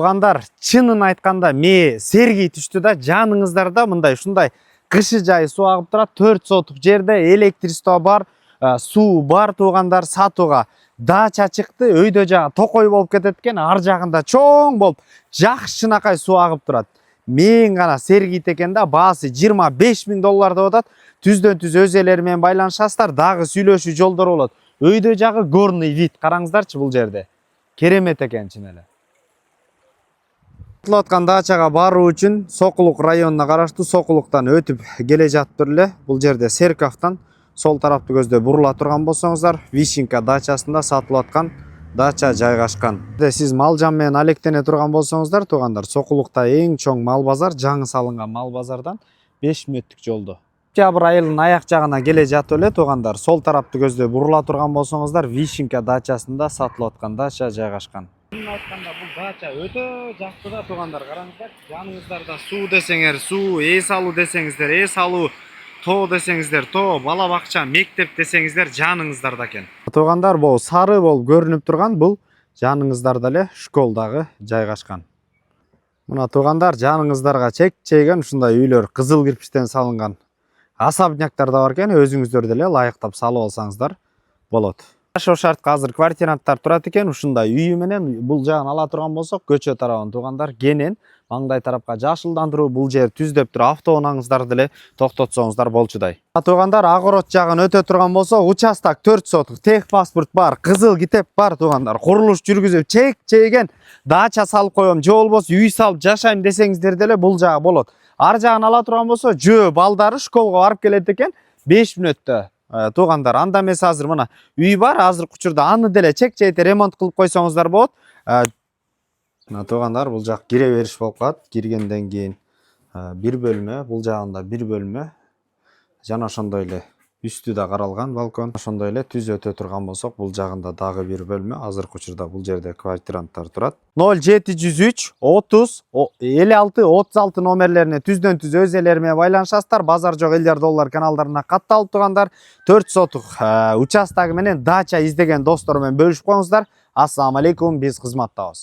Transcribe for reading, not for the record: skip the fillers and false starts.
Туугандар, чынын айтканда ме Сергей түштү да, жаныңыздарда мындай ушундай кышы жайы суу агып турат, 4 сотук жерде электричество бар, суу бар туугандар, сатууга дача чыкты, өйдө жагы токой болуп кетет экен, ар жагында чоң болуп жакшынакай суу агып турат. Мен гана Сергей экен да, баасы 25 000 доллар деп атат. Түздөн түз өз элери менен байланышасыздар, дагы сүйлөшүү жолдору болот. Өйдө жагы горный вид, караңыздарчы бул жерде. Керемет экен чын эле. Айтылып аткан дачага баруу үчүн Сокулук районуна караштуу Сокулуктан өтүп келе жатып эле бул жерде Серковтан сол тарапты көздөй бурула турган болсоңуздар, Вишенка дачасында сатылып аткан дача жайгашкан. Сиз мал жан менен алектене турган болсоңуздар, туугандар, Сокулукта эң чоң мал базар, жаңы салынган мал базардан 5 мүнөттүк жолдо. Октябрь айынын аяк жагына келе жатып эле туугандар, сол тарапты көздөй бурула турган болсоңуздар, Вишенка дачасында сатылып аткан дача жайгашкан. Айтканда бул дача өтө жакшы да туугандар, караңыздар, жаныңыздарда суу десеңер суу, эс алуу десеңиздер эс алуу, тоо десеңиздер тоо, бала бакча, мектеп десеңиздер жаныңыздарда экен. Туугандар, бул сары болуп көрүнүп турган бул жаныңыздарда эле школдагы жайгашкан. Мына туугандар, жаныңыздарга чек-чейген ушундай үйлөр кызыл кирпичтен салынган особняктар да бар экен, өзүңүздөр деле ылайыктап салып алсаңыздар болот. Жашоо шартка азыр квартиранттар турат экен, ушундай үйү менен бул жагын ала турган болсок, көчө тарабын туугандар, кенен маңдай тарапка жашылдандыруу, бул жер түздөп туруп автоунааңыздарды деле токтотсоңуздар болчудай. Туугандар, огород жагын өтө турган болсок, участок 4 сотук, техпаспорт бар, кызыл китеп бар туугандар, курулуш жүргүзүп чек-чейген дача салып коем, же болбосо үй салып жашайм десеңиздер деле бул жагы болот. Ар жагын ала турган болсо, жөө балдары школго барып келет экен 5 мүнөттө. Туугандар, анда эмес азыр мына үй бар, азыркы учурда аны деле чек-чейте ремонт кылып койсоңуздар болот. Туугандар, бул жак кире бериш болуп калат. Киргенден кийин бир бөлмө, бул жагында бир бөлмө. Жана ошондой эле үстү да каралган балкон. Ошондой эле түз өтө турган болсок, бул жагында дагы бир бөлмө. Азыркы учурда бул жерде квартиранттар турат. 0703 30 56 36 номерлерине түздөн түз өз элери менен байланышасыздар. Базар жок элдер доллар каналдарына катталып тургандар, 4 сотук участогу менен дача издеген достор менен бөлүшүп коюңуздар. Ассаламу алейкум, биз кызматтабыз.